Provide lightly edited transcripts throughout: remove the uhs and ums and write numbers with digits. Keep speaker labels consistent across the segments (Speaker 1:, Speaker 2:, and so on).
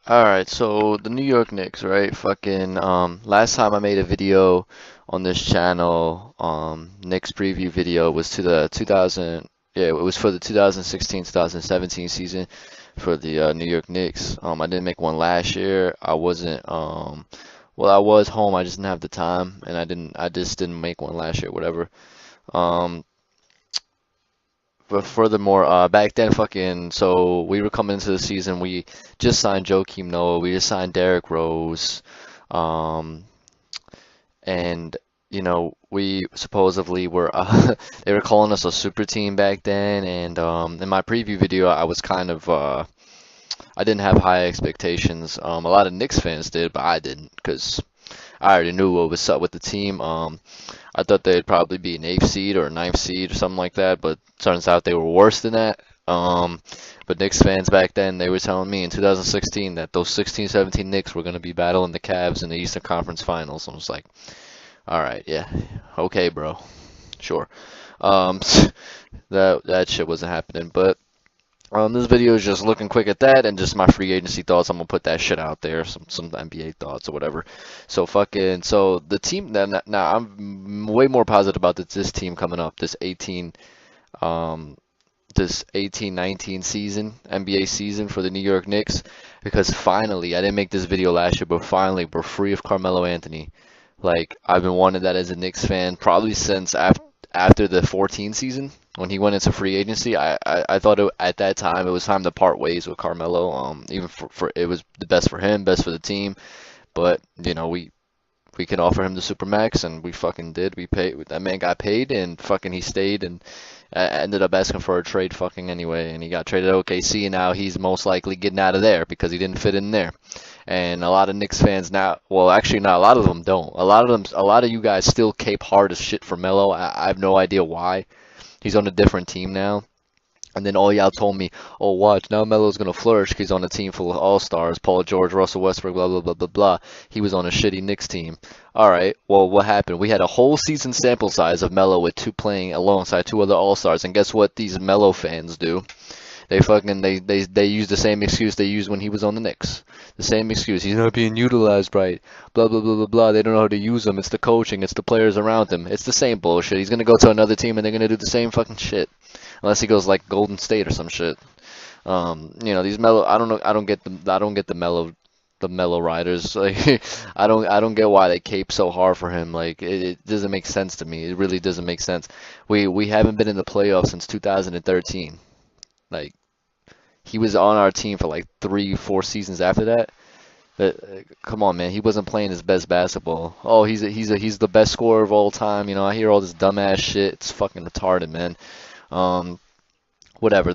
Speaker 1: Alright, so the New York Knicks, right? Fucking last time I made a video on this channel, Knicks preview video was to the 2000 yeah, it was for the 2016-2017 season for the New York Knicks. I didn't make one last year. I wasn't well, I was home, I just didn't have the time and I just didn't make one last year, whatever. Um but furthermore, back then, so we were coming into the season. We just signed Joakim Noah. We just signed Derrick Rose. Um, and, we supposedly were, they were calling us a super team back then. And in my preview video, I was kind of, I didn't have high expectations. A lot of Knicks fans did, but I didn't because I already knew what was up with the team. I thought they'd probably be an eighth seed or a ninth seed or something like that, but turns out they were worse than that. But Knicks fans back then, they were telling me in 2016 that those 16-17 Knicks were going to be battling the Cavs in the Eastern Conference Finals. I was like, all right, yeah, okay, bro, sure. Um, that shit wasn't happening, but. This video is just looking quick at that and just my free agency thoughts. I'm gonna put that shit out there, some NBA thoughts or whatever. So the team now I'm way more positive about this team coming up, um this 18-19 season, NBA season for the New York Knicks, because finally, I didn't make this video last year, but finally we're free of Carmelo Anthony. Like I've been wanting that as a Knicks fan probably since after the 14 season when he went into free agency. I thought at that time it was time to part ways with Carmelo. Even for it was the best for him, best for the team. But we can offer him the supermax, and we fucking did. We paid. That man got paid, and fucking he stayed, and ended up asking for a trade fucking anyway, and he got traded to OKC, and now he's most likely getting out of there because he didn't fit in there. And a lot of Knicks fans now, well, actually, not a lot of them don't. A lot of you guys still cape hard as shit for Melo. I have no idea why. He's on a different team now. And then all y'all told me, oh, watch, now Melo's going to flourish because he's on a team full of all-stars, Paul George, Russell Westbrook, blah, blah, blah, blah, blah. He was on a shitty Knicks team. All right, well, what happened? We had a whole season sample size of Melo with two playing alongside two other all-stars. And guess what these Melo fans do? They use the same excuse they used when he was on the Knicks. The same excuse. He's not being utilized right. Blah blah blah blah blah. They don't know how to use him. It's the coaching. It's the players around him. It's the same bullshit. He's gonna go to another team and they're gonna do the same fucking shit. Unless he goes like Golden State or some shit. These Melo. I don't know. I don't get the. I don't get the Melo riders. Like I don't get why they cape so hard for him. Like it doesn't make sense to me. It really doesn't make sense. We haven't been in the playoffs since 2013. Like he was on our team for like 3, 4 seasons after that. Come on, man, he wasn't playing his best basketball. Oh, he's the best scorer of all time. I hear all this dumbass shit. It's fucking retarded, man. Um, Whatever.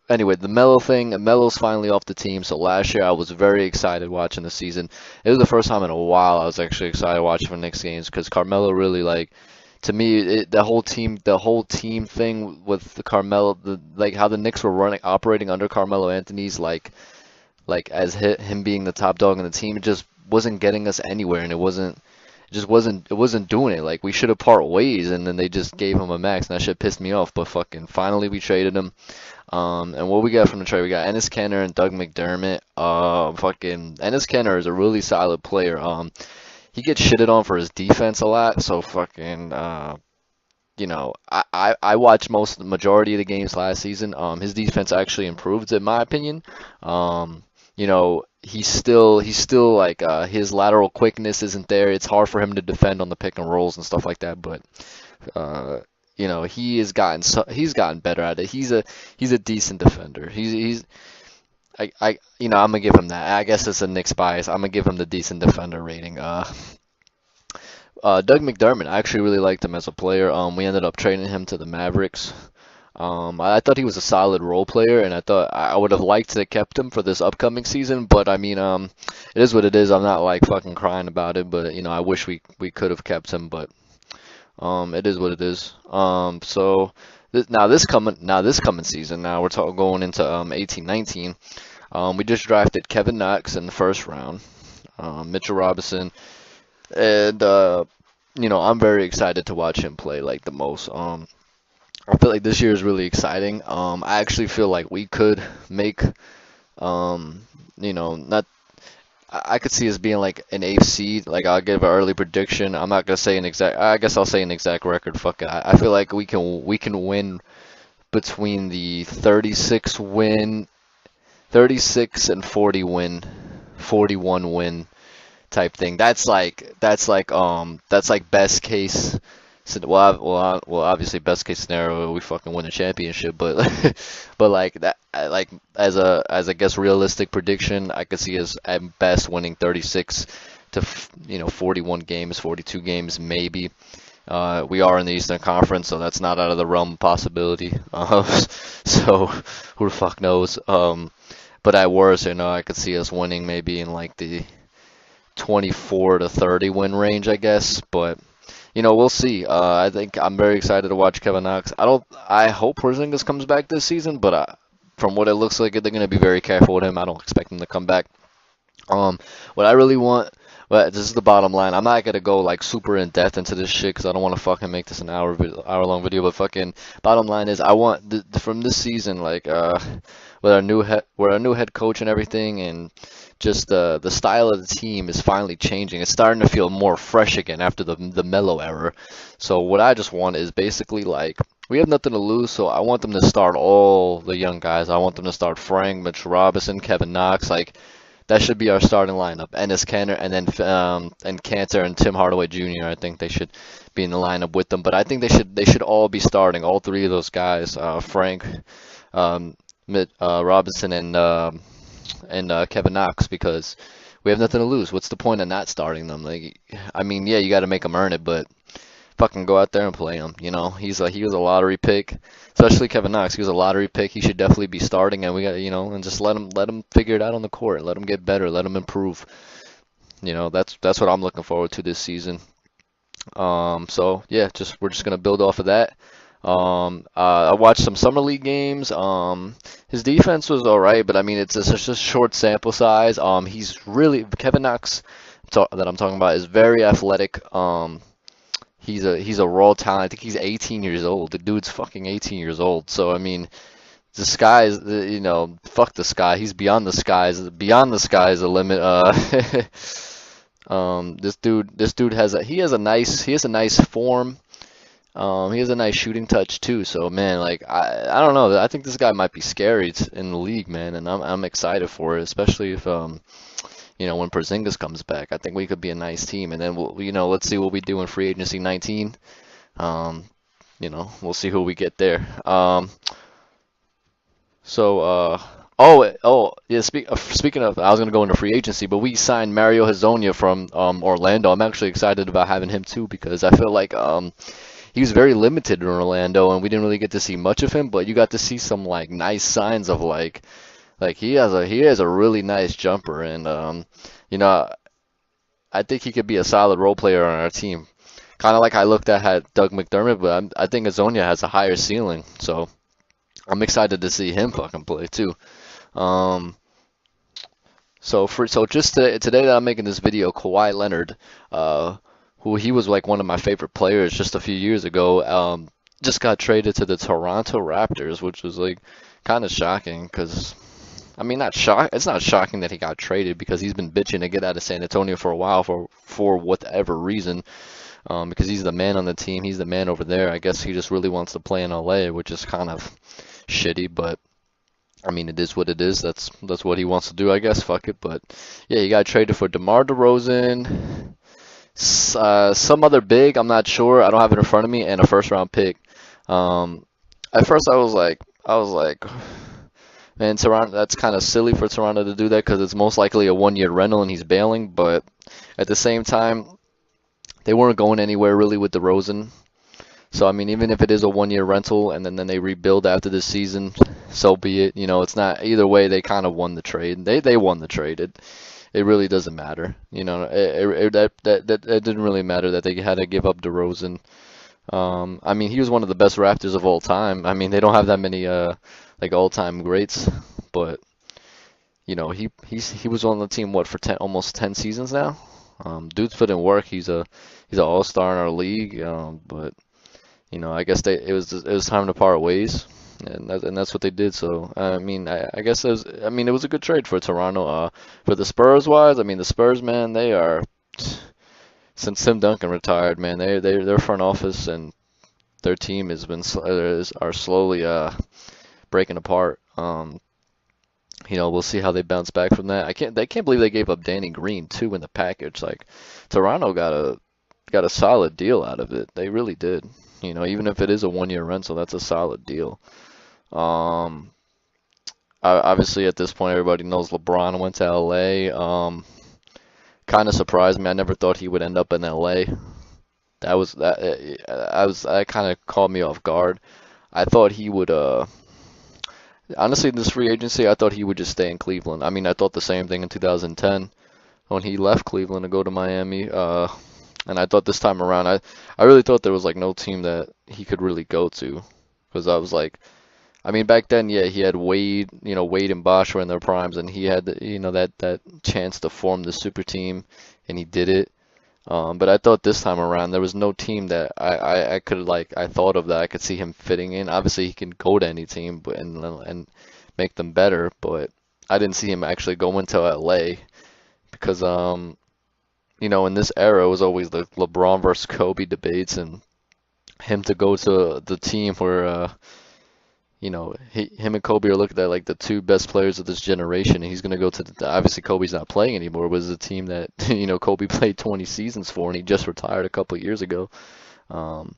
Speaker 1: Anyway, the Melo thing. Melo's finally off the team. So last year I was very excited watching the season. It was the first time in a while I was actually excited watching for Knicks games because Carmelo really like to me, the whole team thing with the Carmelo, like how the Knicks were operating under Carmelo Anthony's, like as him being the top dog in the team, it just wasn't getting us anywhere, and it wasn't doing it. Like we should have part ways, and then they just gave him a max, and that shit pissed me off. But fucking finally, we traded him. And what we got from the trade, we got Enes Kanter and Doug McDermott. Fucking Enes Kanter is a really solid player. He gets shitted on for his defense a lot, so fucking I watched the majority of the games last season. His defense actually improved in my opinion. He's still like his lateral quickness isn't there. It's hard for him to defend on the pick and rolls and stuff like that, but uh he's gotten better at it. He's a decent defender. I'm gonna give him that. I guess it's a Knicks bias. I'm gonna give him the decent defender rating. Doug McDermott, I actually really liked him as a player. We ended up trading him to the Mavericks. I thought he was a solid role player, and I thought I would have liked to have kept him for this upcoming season. But I mean, it is what it is. I'm not like fucking crying about it, but I wish we could have kept him. But it is what it is. So this coming season, now we're going into 18-19. We just drafted Kevin Knox in the first round, Mitchell Robinson, and I'm very excited to watch him play like the most. I feel like this year is really exciting. I actually feel like we could make Um, not I could see us being like an eighth seed. Like I'll give an early prediction. I'm not gonna say an exact. I guess I'll say an exact record. Fuck it. I feel like we can win between the 36 and 41 win type thing. That's like best case. Well, obviously best case scenario we fucking win a championship, but but like that, like as I guess realistic prediction, I could see us at best winning 36 to 41 games, 42 games maybe. We are in the Eastern Conference, so that's not out of the realm of possibility. So who the fuck knows? But at worst, I could see us winning maybe in like the 24 to 30 win range, I guess. But we'll see. I think I'm very excited to watch Kevin Knox. I hope Porzingis comes back this season, but from what it looks like, they're going to be very careful with him. I don't expect him to come back. What I really want, but this is the bottom line. I'm not gonna go like super in depth into this shit because I don't want to fucking make this an hour long video. But fucking bottom line is, I want from this season, like with our new head coach and everything, and just the style of the team is finally changing. It's starting to feel more fresh again after the Melo era. So what I just want is basically like, we have nothing to lose, so I want them to start all the young guys. I want them to start Frank, Mitch Robinson, Kevin Knox, like. That should be our starting lineup. Ennis Cantor, and then and Cantor and Tim Hardaway Jr. I think they should be in the lineup with them. But I think they should all be starting. All three of those guys, Frank, Robinson, and Kevin Knox, because we have nothing to lose. What's the point of not starting them? Like, I mean, yeah, you got to make them earn it, but fucking go out there and play him. He was a lottery pick, especially Kevin Knox. He was a lottery pick. He should definitely be starting, and we got and just let him figure it out on the court. Let him get better. Let him improve. That's what I'm looking forward to this season. So yeah, we're just gonna build off of that. I watched some summer league games. His defense was all right, but I mean it's just a short sample size. He's really Kevin Knox that I'm talking about is very athletic. He's a raw talent. I think he's 18 years old. The dude's fucking 18 years old. So I mean, the sky is, fuck the sky. He's beyond the skies. Beyond the sky is the limit. This dude has a nice form. He has a nice shooting touch too. So man, like I don't know. I think this guy might be scary in the league, man, and I'm excited for it, especially if when Porzingis comes back. I think we could be a nice team, and then let's see what we do in free agency 19. We'll see who we get there. Yeah. Speaking of, I was gonna go into free agency, but we signed Mario Hezonja from Orlando. I'm actually excited about having him too because I feel like he was very limited in Orlando, and we didn't really get to see much of him. But you got to see some like nice signs of like he has a really nice jumper, and I think he could be a solid role player on our team. Kind of like I looked at Doug McDermott, but I think Azonia has a higher ceiling, so I'm excited to see him fucking play too. So just today that I'm making this video, Kawhi Leonard, who he was like one of my favorite players just a few years ago, just got traded to the Toronto Raptors, which was like kind of shocking because. I mean, it's not shocking that he got traded because he's been bitching to get out of San Antonio for a while for whatever reason. Because he's the man on the team, he's the man over there. I guess he just really wants to play in LA, which is kind of shitty. But I mean, it is what it is. That's what he wants to do, I guess. Fuck it. But yeah, he got traded for DeMar DeRozan, some other big. I'm not sure. I don't have it in front of me, and a first round pick. At first, I was like. Man, Toronto, that's kind of silly for Toronto to do that because it's most likely a one-year rental and he's bailing. But at the same time, they weren't going anywhere really with DeRozan. So, I mean, even if it is a one-year rental and then they rebuild after this season, so be it. It's not either way. They kind of won the trade. They won the trade. It really doesn't matter. It didn't really matter that they had to give up DeRozan. I mean, he was one of the best Raptors of all time. I mean, they don't have that many like all-time greats, but he was on the team for almost 10 seasons now. Dude's put in work. He's an all-star in our league. But I guess it was time to part ways. and that's what they did. So I mean, I guess it was a good trade for Toronto. For the Spurs wise, I mean, the Spurs, man, they are since Tim Duncan retired, man, their front office and their team has been are slowly breaking apart. We'll see how they bounce back from that. They can't believe they gave up Danny Green too in the package. Like Toronto got a solid deal out of it. They really did. Even if it is a 1 year rental, that's a solid deal. Um, Obviously at this point everybody knows LeBron went to LA. Kind of surprised me. I never thought he would end up in LA. That kind of caught me off guard. I thought he would honestly in this free agency I thought he would just stay in Cleveland. I mean, I thought the same thing in 2010 when he left Cleveland to go to Miami. And I thought this time around I really thought there was like no team that he could really go to because I was like, I mean, back then, yeah, he had Wade, Wade and Bosh were in their primes, and he had, that chance to form the super team, and he did it. But I thought this time around there was no team that I could like I thought of that I could see him fitting in. Obviously, he can go to any team, but and make them better. But I didn't see him actually going to LA because in this era it was always the LeBron versus Kobe debates, and him to go to the team where him and Kobe are looked at like the two best players of this generation, and he's going to go to obviously Kobe's not playing anymore. It was a team that Kobe played 20 seasons for, and he just retired a couple years ago. Um,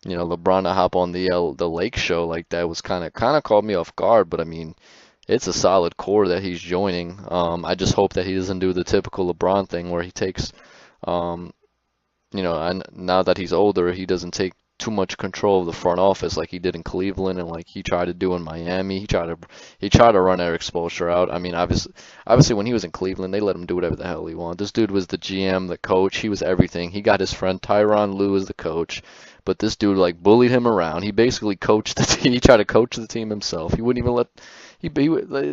Speaker 1: LeBron to hop on the Lake show like that was kind of caught me off guard, but I mean, it's a solid core that he's joining. I just hope that he doesn't do the typical LeBron thing where he takes, um, and now that he's older, he doesn't take too much control of the front office like he did in Cleveland and like he tried to do in Miami. He tried to run Eric Spoelstra out. I mean, obviously when he was in Cleveland, they let him do whatever the hell he wanted. This dude was the GM, the coach. He was everything. He got his friend Tyronn Lue as the coach, but this dude like bullied him around. He basically coached the team. He tried to coach the team himself. He wouldn't even let.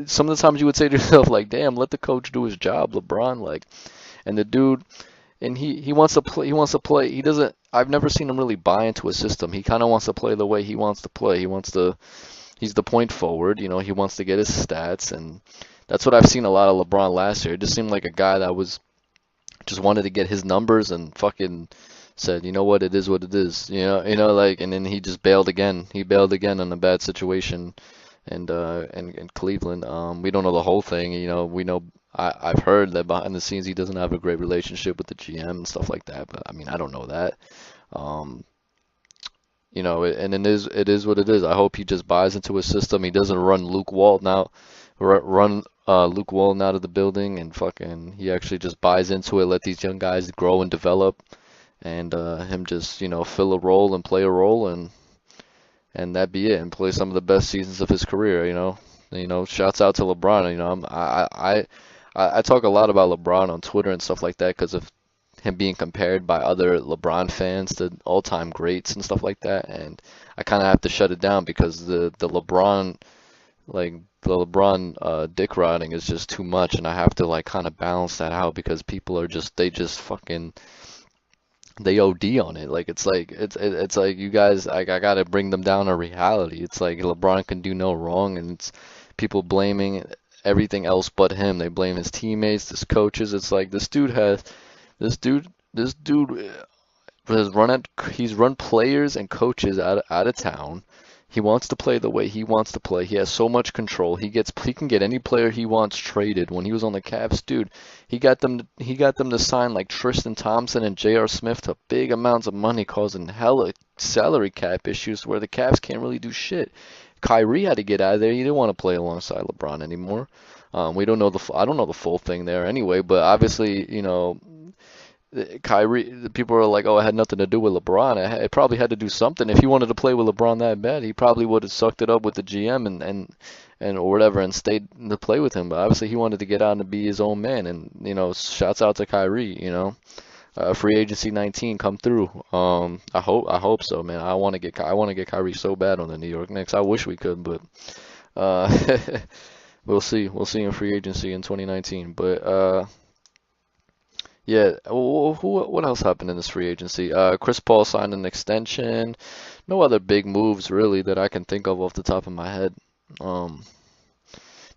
Speaker 1: Some of the times you would say to yourself like, "Damn, let the coach do his job, LeBron." Like, and the dude. And he wants to play. He wants to play. He doesn't. I've never seen him really buy into a system. He kind of wants to play the way he wants to play. He's the point forward. He wants to get his stats, and that's what I've seen a lot of LeBron last year. It just seemed like a guy that was just wanted to get his numbers and fucking said, you know what, it is what it is. Like, and then he just bailed again. He bailed again on a bad situation, and Cleveland. We don't know the whole thing. We know. I've heard that behind the scenes he doesn't have a great relationship with the GM and stuff like that, but I mean, I don't know that. Um, and it is what it is. I hope he just buys into a system. He doesn't run Luke Walton out, run Luke Walton out of the building, and fucking he actually just buys into it. Let these young guys grow and develop, and him just fill a role and play a role, and that be it, and play some of the best seasons of his career. Shouts out to LeBron. I talk a lot about LeBron on Twitter and stuff like that because of him being compared by other LeBron fans to all-time greats and stuff like that, and I kind of have to shut it down because the LeBron dick riding is just too much, and I have to like kind of balance that out because people are they just fucking they OD on it. Like it's like you guys, I gotta bring them down to reality. It's like LeBron can do no wrong, and it's people blaming everything else but him. They blame his teammates, his coaches. It's like this dude he's run players and coaches out of town. He wants to play the way he wants to play. He has so much control. He can get any player he wants traded. When he was on the Cavs, dude, he got them to sign like Tristan Thompson and J.R. Smith to big amounts of money, causing hella salary cap issues where the Cavs can't really do shit. Kyrie had to get out of there. He didn't want to play alongside LeBron anymore. We don't know I don't know the full thing there anyway, but obviously, Kyrie, the people are like, oh, it had nothing to do with LeBron. It probably had to do something. If he wanted to play with LeBron that bad, he probably would have sucked it up with the GM and or whatever and stayed to play with him. But obviously, he wanted to get out and be his own man. And shouts out to Kyrie. Free agency 19 come through. I hope so, man. I want to get Kyrie so bad on the New York Knicks. I wish we could, but we'll see. We'll see in free agency in 2019. But Yeah, what else happened in this free agency? Chris Paul signed an extension. No other big moves really that I can think of off the top of my head. Um,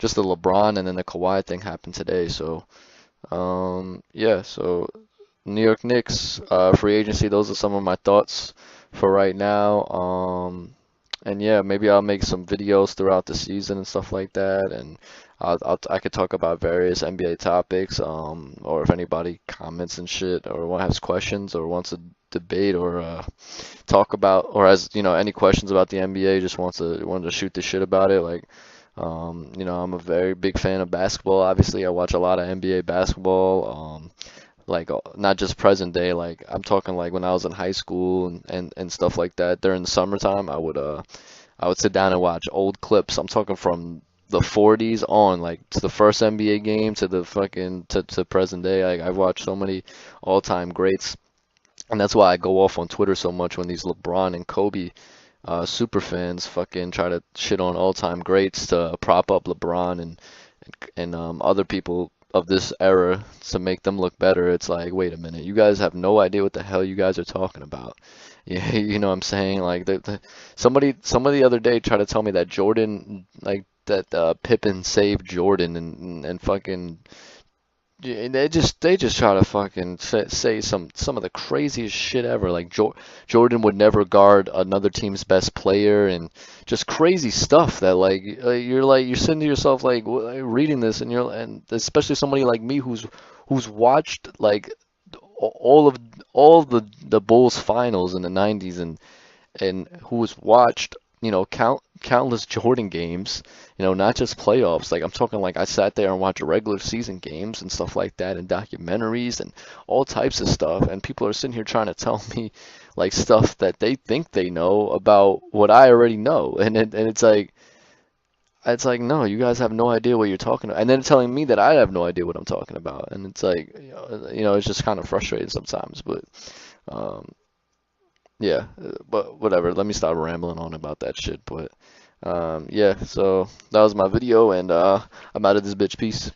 Speaker 1: just the LeBron and then the Kawhi thing happened today. So, yeah, so New York Knicks, free agency, those are some of my thoughts for right now. And yeah, maybe I'll make some videos throughout the season and stuff like that, and I could talk about various NBA topics, or if anybody comments and shit, or has questions, or wants to debate, or talk about, or has, any questions about the NBA, just wanted to shoot the shit about it, like, I'm a very big fan of basketball. Obviously, I watch a lot of NBA basketball. Like not just present day, like I'm talking like when I was in high school and stuff like that. During the summertime, I would sit down and watch old clips. I'm talking from the 40s on, like to the first NBA game to the fucking to present day. Like I've watched so many all-time greats, and that's why I go off on Twitter so much when these LeBron and Kobe super fans fucking try to shit on all-time greats to prop up LeBron and other people of this era to make them look better. It's like, wait a minute, you guys have no idea what the hell you guys are talking about. Yeah, you know what I'm saying? Like somebody the other day tried to tell me that Jordan, like that Pippen saved Jordan and fucking yeah, they just try to fucking say some of the craziest shit ever. Like Jordan would never guard another team's best player, and just crazy stuff that you're sitting to yourself like reading this, and especially somebody like me who's watched like all of all the Bulls finals in the 90s, and who's watched, countless Jordan games, not just playoffs. Like I'm talking like I sat there and watched regular season games and stuff like that and documentaries and all types of stuff. And people are sitting here trying to tell me like stuff that they think they know about what I already know. And it's like no, you guys have no idea what you're talking about. And then telling me that I have no idea what I'm talking about. And it's like, it's just kind of frustrating sometimes, but um yeah, but whatever. Let me stop rambling on about that shit. But yeah, so that was my video, and I'm out of this bitch. Peace.